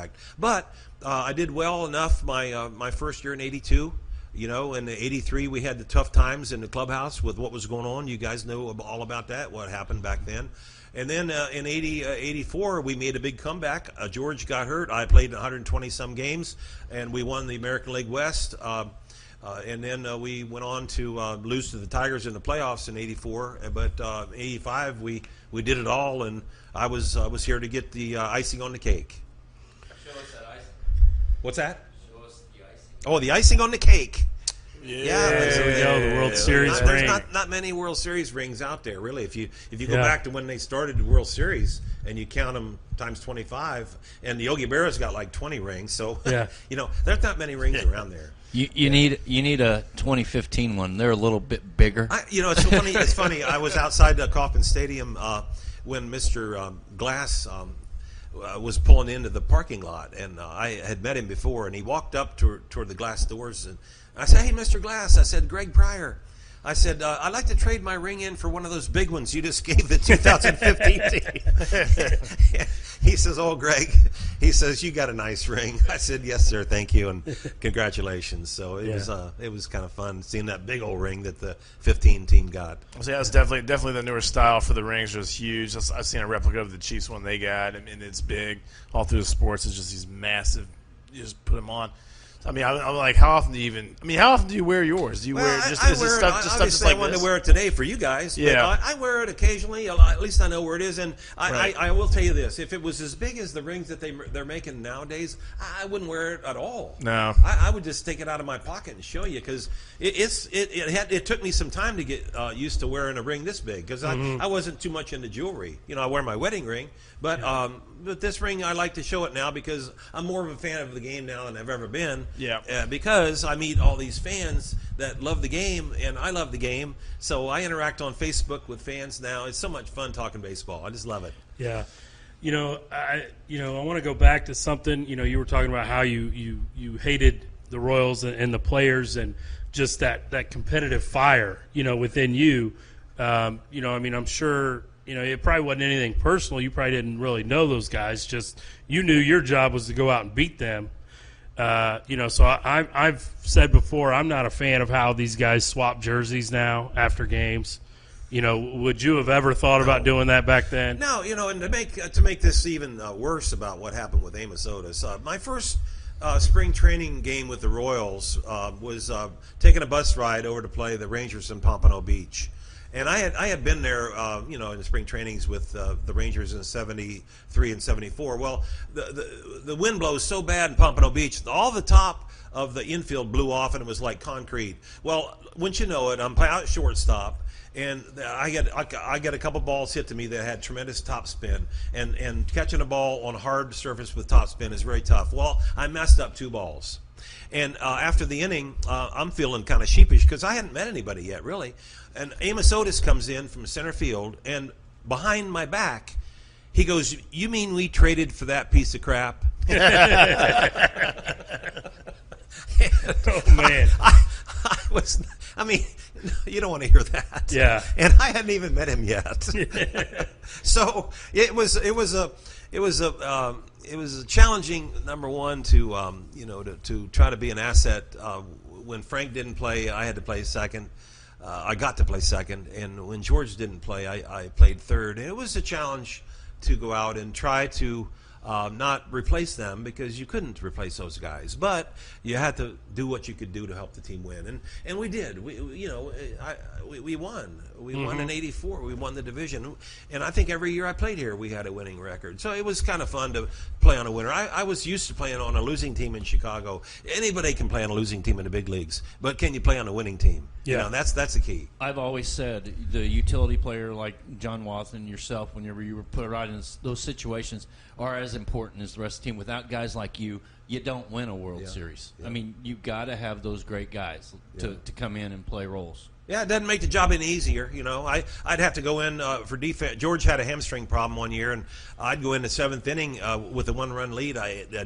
impact. But I did well enough my first year in '82. You know, in '83 we had the tough times in the clubhouse with what was going on. You guys know all about that, what happened back then. And then in '84 we made a big comeback. George got hurt. I played 120-some games, and we won the American League West. And then we went on to lose to the Tigers in the playoffs in '84. But '85 we did it all, and I was here to get the icing on the cake. Show us that icing. What's that? Show us the icing. Oh, the icing on the cake. Yeah, there we go. The World Series ring. There's not many World Series rings out there, really. If you go back to when they started the World Series and you count them times 25, and the Yogi Berra's got like 20 rings, so you know there's not many rings around there. You need a 2015 one. They're a little bit bigger. It's so funny. It's funny. I was outside the Kauffman Stadium when Mr. Glass was pulling into the parking lot, and I had met him before, and he walked up toward the glass doors, and I said, "Hey, Mr. Glass," I said, "Greg Pryor." I said, "I'd like to trade my ring in for one of those big ones you just gave the 2015 team." He says, "Oh, Greg," he says, "you got a nice ring." I said, "Yes, sir, thank you, and congratulations." So it was kind of fun seeing that big old ring that the 15 team got. So yeah, it's definitely the newer style for the rings was huge. I've seen a replica of the Chiefs one they got, and it's big all through the sports. It's just these massive. You just put them on. I mean, I'm like, how often do you wear yours? Do you wear just I is wear it it, stuff just obviously like I wanted this? to wear it today for you guys. Yeah. But I wear it occasionally. At least I know where it is. And I will tell you this: if it was as big as the rings that they're making nowadays, I wouldn't wear it at all. No. I would just take it out of my pocket and show you, because it took me some time to get used to wearing a ring this big, because I wasn't too much into jewelry. You know, I wear my wedding ring, but this ring I like to show it now because I'm more of a fan of the game now than I've ever been. Yeah. Because I meet all these fans that love the game, and I love the game, so I interact on Facebook with fans now. It's so much fun talking baseball. I just love it. Yeah. I want to go back to something. You were talking about how you hated the Royals and the players, and just that competitive fire, within you. I'm sure, it probably wasn't anything personal. You probably didn't really know those guys. Just you knew your job was to go out and beat them. So I've said before, I'm not a fan of how these guys swap jerseys now after games. Would you have ever thought about doing that back then? No, and to make this even worse about what happened with Amos Otis, my first spring training game with the Royals was taking a bus ride over to play the Rangers in Pompano Beach. And I had been there, in the spring trainings with the Rangers in '73 and '74. Well, the wind blows so bad in Pompano Beach, all the top of the infield blew off, and it was like concrete. Well, wouldn't you know it, I'm out shortstop, and I get a couple balls hit to me that had tremendous top spin, and catching a ball on a hard surface with top spin is very tough. Well, I messed up 2 balls. And after the inning, I'm feeling kind of sheepish because I hadn't met anybody yet, really. And Amos Otis comes in from center field, and behind my back, he goes, "You mean we traded for that piece of crap?" Oh, man. You don't want to hear that. Yeah. And I hadn't even met him yet. So it was a challenging, number one, to try to be an asset. When Frank didn't play, I had to play second. I got to play second, and when George didn't play, I played third. And it was a challenge to go out and try to not replace them, because you couldn't replace those guys, but you had to do what you could do to help the team win, and we did. We won. We won in '84. We won the division, and I think every year I played here we had a winning record. So it was kind of fun to play on a winner. I was used to playing on a losing team in Chicago. Anybody can play on a losing team in the big leagues, but can you play on a winning team? Yeah, that's the key. I've always said the utility player like John Watson, yourself, whenever you were put right in those situations, are as important as the rest of the team. Without guys like you don't win a World Series. Yeah. I mean, you've got to have those great guys to come in and play roles. Yeah, it doesn't make the job any easier. I'd have to go in for defense. George had a hamstring problem one year, and I'd go in the 7th inning with a 1-run lead.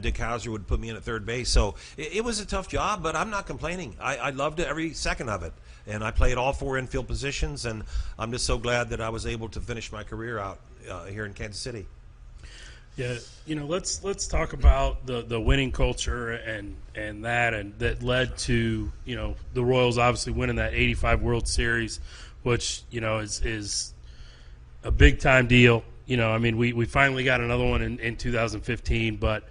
Dick Hauser would put me in at third base. So it was a tough job, but I'm not complaining. I loved it, every second of it. And I played all 4 infield positions, and I'm just so glad that I was able to finish my career out here in Kansas City. Yeah, let's talk about the winning culture and that led to the Royals obviously winning that '85 World Series, which is a big time deal. I mean, we finally got another one in 2015, but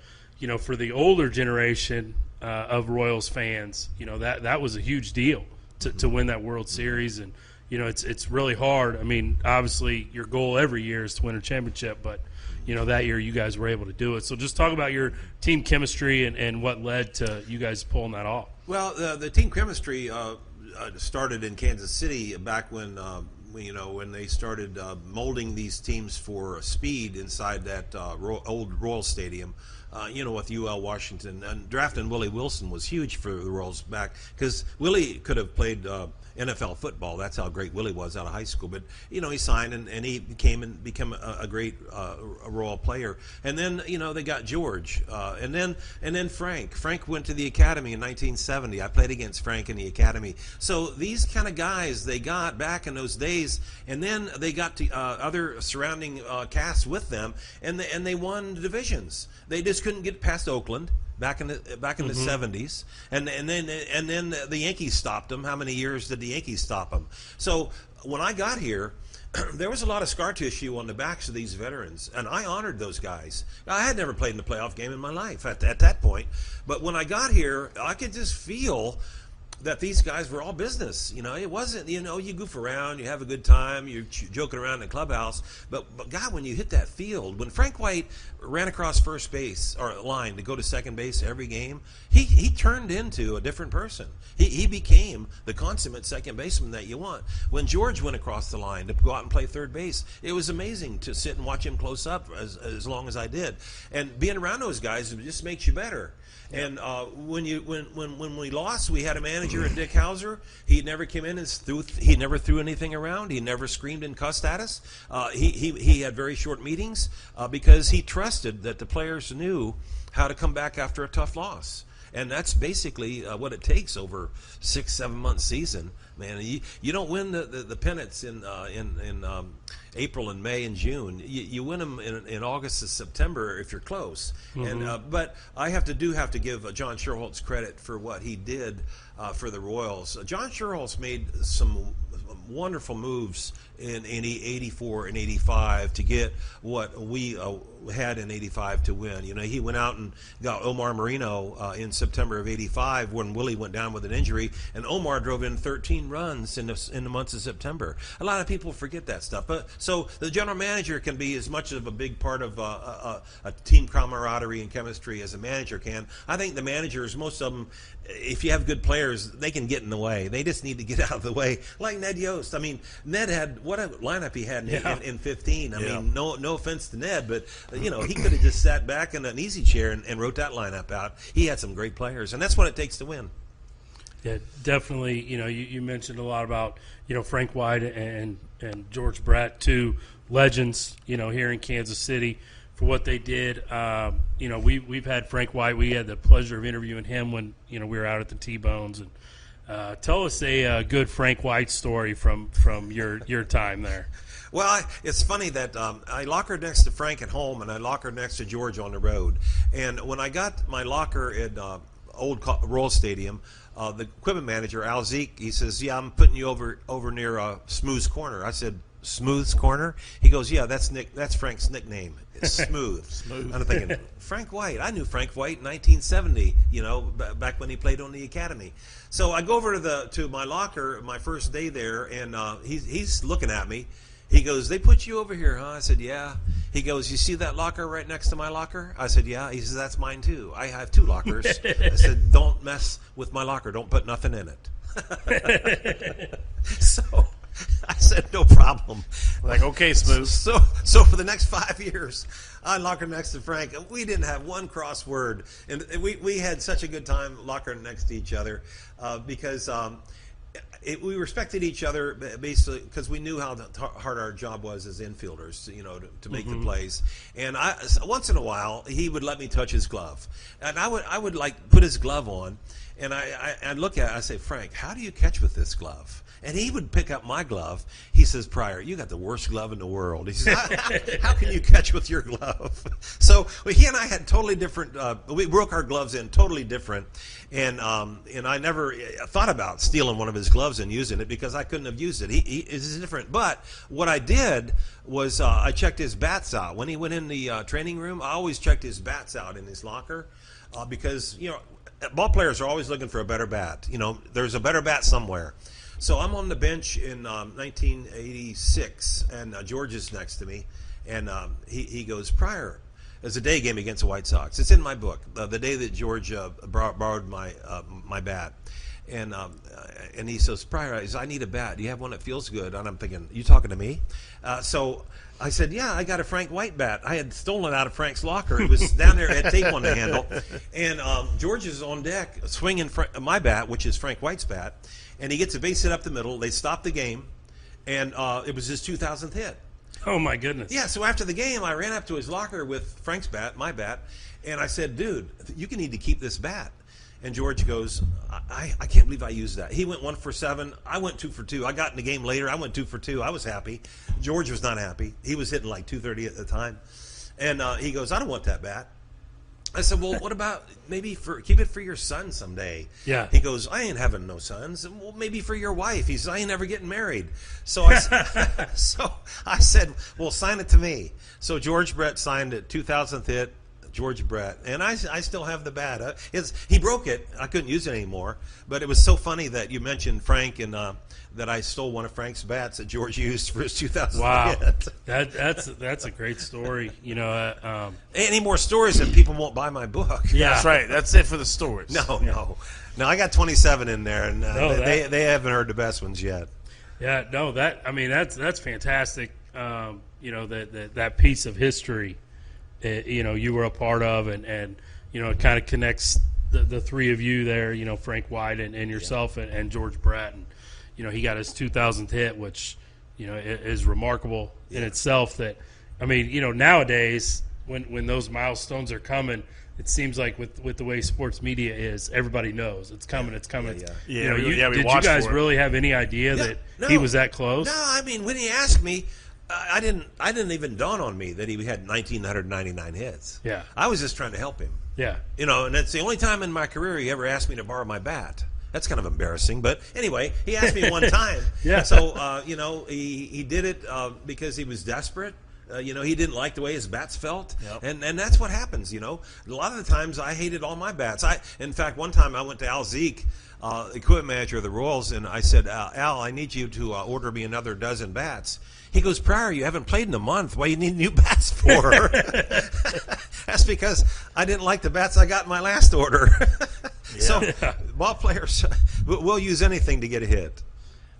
for the older generation of Royals fans, that was a huge deal to win that World Series, and it's really hard. I mean, obviously your goal every year is to win a championship, but that year you guys were able to do it. So just talk about your team chemistry and what led to you guys pulling that off. Well, the team chemistry started in Kansas City back when when they started molding these teams for speed inside that old Royal Stadium. With UL Washington, and drafting Willie Wilson was huge for the Royals back, because Willie could have played NFL football. That's how great Willie was out of high school. But he signed and he became a great Royal player. And then they got George, and then Frank. Frank went to the academy in 1970. I played against Frank in the academy. So these kind of guys they got back in those days, and then they got to other surrounding casts with them, and they won divisions. They just couldn't get past Oakland back in the 70s, and then the Yankees stopped them. How many years did the Yankees stop them? So when I got here, there was a lot of scar tissue on the backs of these veterans, and I honored those guys. I had never played in a playoff game in my life at that point, but when I got here, I could just feel that these guys were all business. It wasn't, you goof around, you have a good time, you're joking around in the clubhouse. But God, when you hit that field, when Frank White ran across first base or line to go to second base every game, he turned into a different person. He became the consummate second baseman that you want. When George went across the line to go out and play third base, it was amazing to sit and watch him close up as long as I did. And being around those guys, it just makes you better. And when we lost, we had a manager in Dick Hauser. He never came in and he never threw anything around. He never screamed and cussed at us. He had very short meetings because he trusted that the players knew how to come back after a tough loss. And that's basically what it takes over 6-7 month season, man. You don't win the pennants in April and May and June. You win them in August and September if you're close. Mm-hmm. And but I have to give John Sherholtz credit for what he did for the Royals. John Sherholtz made some wonderful moves in 84 and 85 to get what we had in 85 to win. He went out and got Omar Moreno in September of 85 when Willie went down with an injury, and Omar drove in 13 runs in the months of September. A lot of people forget that stuff. But so the general manager can be as much of a big part of a team camaraderie and chemistry as a manager can. I think the managers, most of them, if you have good players, they can get in the way. They just need to get out of the way. Like Ned Yost. I mean, Ned had what a lineup he had in 15. I mean, no offense to Ned, but he could have just sat back in an easy chair and wrote that lineup out. He had some great players, and that's what it takes to win. Yeah, definitely. You mentioned a lot about Frank White and George Brett, two legends here in Kansas City for what they did. We've had Frank White. We had the pleasure of interviewing him when we were out at the T-Bones. And tell us a good Frank White story from your time there. Well, it's funny that I lockered next to Frank at home, and I lockered next to George on the road. And when I got my locker at old Royal Stadium, the equipment manager, Al Zeke, he says, "Yeah, I'm putting you over near Smooth's Corner." I said, "Smooth's Corner?" He goes, "Yeah, that's Frank's nickname. It's Smooth." Smooth. I'm thinking, Frank White. I knew Frank White in 1970, back when he played on the academy. So I go over to my locker, my first day there, and he's looking at me. He goes, "They put you over here, huh?" I said, "Yeah." He goes, "You see that locker right next to my locker?" I said, "Yeah." He says, "That's mine too. I have 2 lockers." I said, "Don't mess with my locker. Don't put nothing in it." So I said, "No problem." Like, okay, Smooth. So for the next 5 years, I lockered next to Frank, and we didn't have one crossword, and we had such a good time lockering next to each other because we respected each other basically because we knew how hard our job was as infielders, to make the plays. And once in a while, he would let me touch his glove, and I would like put his glove on, and I'd look at it, I say, Frank, how do you catch with this glove? And he would pick up my glove. He says, Pryor, you got the worst glove in the world. He says, how can you catch with your glove? So he and I had totally different, we broke our gloves in totally different. And I never thought about stealing one of his gloves and using it because I couldn't have used it. He is different. But what I did was I checked his bats out. When he went in the training room, I always checked his bats out in his locker because, ball players are always looking for a better bat. There's a better bat somewhere. So I'm on the bench in 1986, and George is next to me, and he goes, Pryor, it's a day game against the White Sox. It's in my book, the day that George borrowed my bat. And he says, Pryor, I need a bat. Do you have one that feels good? And I'm thinking, you talking to me? So I said, yeah, I got a Frank White bat. I had stolen it out of Frank's locker. It was down there, had tape on the handle. And George is on deck swinging my bat, which is Frank White's bat. And he gets a base hit up the middle. They stop the game, and it was his 2000th hit. Oh, my goodness. Yeah, so after the game, I ran up to his locker with Frank's bat, my bat, and I said, dude, you need to keep this bat. And George goes, I can't believe I used that. He went 1 for 7. I went 2 for 2. I got in the game later. I went 2 for 2. I was happy. George was not happy. He was hitting like 230 at the time. And he goes, I don't want that bat. I said, well, what about maybe keep it for your son someday? Yeah. He goes, I ain't having no sons. Well, maybe for your wife. He says, I ain't never getting married. So I said, well, sign it to me. So George Brett signed it, 2000th hit, George Brett. And I still have the bat. He broke it. I couldn't use it anymore. But it was so funny that you mentioned Frank and that I stole one of Frank's bats that George used for his 2000th hit. That's a great story. Any more stories and people won't buy my book. Yeah, that's right. That's it for the stories. No. I got 27 in there, and they haven't heard the best ones yet. Yeah, no, that's fantastic. That piece of history, you were a part of, and it kind of connects the three of you there. Frank White and yourself and George Brett, and he got his 2000th hit, which is remarkable in itself. That nowadays when those milestones are coming, it seems like with the way sports media is, everybody knows it's coming. It's coming. Yeah. Did you guys really have any idea that he was that close? No, when he asked me, I didn't even dawn on me that he had 1,999 hits. Yeah, I was just trying to help him. Yeah, and it's the only time in my career he ever asked me to borrow my bat. That's kind of embarrassing, but anyway, he asked me one time. Yeah. So he did it because he was desperate. He didn't like the way his bats felt, and that's what happens. A lot of the times I hated all my bats. In fact, one time I went to Al Zeke, equipment manager of the Royals, and I said, Al, I need you to order me another dozen bats. He goes, Pryor, you haven't played in a month. What do you need new bats for? That's because I didn't like the bats I got in my last order. So ball players will use anything to get a hit.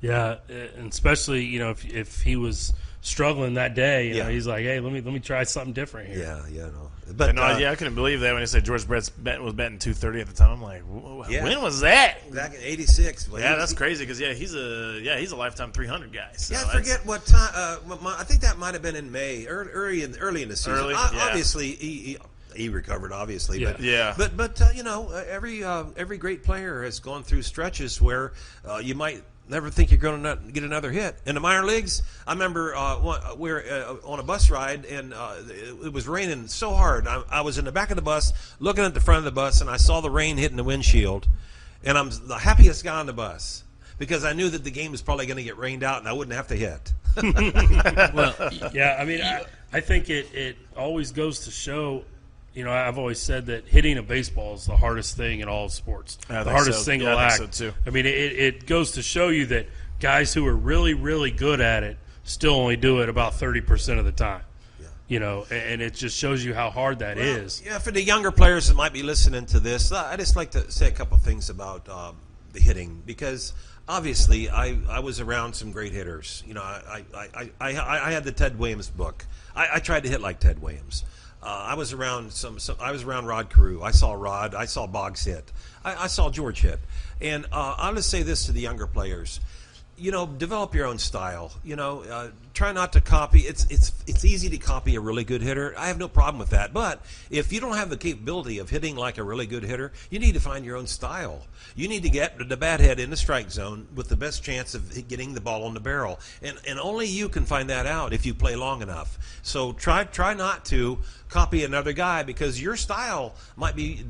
Yeah, and especially if he was struggling that day, he's like, hey, let me try something different here. But I couldn't believe that when he said George Brett was betting 230 at the time. I'm like, when was that? Back in '86. That's crazy because he's a lifetime 300 guy. So I forget what time. I think that might have been in May, early in the season. Obviously, he recovered, obviously. But every great player has gone through stretches where you might never think you're going to get another hit. In the minor leagues, I remember we were on a bus ride, and it was raining so hard. I was in the back of the bus looking at the front of the bus, and I saw the rain hitting the windshield, and I'm the happiest guy on the bus because I knew that the game was probably going to get rained out, and I wouldn't have to hit. I think it always goes to show. I've always said that hitting a baseball is the hardest thing in all of sports. The hardest single act. I think so too. It goes to show you that guys who are really, really good at it still only do it about 30% of the time. And it just shows you how hard that is. Yeah, for the younger players that might be listening to this, I just like to say a couple things about the hitting because obviously I was around some great hitters. I had the Ted Williams book. I tried to hit like Ted Williams. I was around I was around Rod Carew. I saw Rod. I saw Boggs hit. I saw George hit. And I'll just say this to the younger players. Develop your own style. Try not to copy. It's easy to copy a really good hitter. I have no problem with that. But if you don't have the capability of hitting like a really good hitter, you need to find your own style. You need to get the bat head in the strike zone with the best chance of getting the ball on the barrel. And only you can find that out if you play long enough. So try not to copy another guy, because your style might be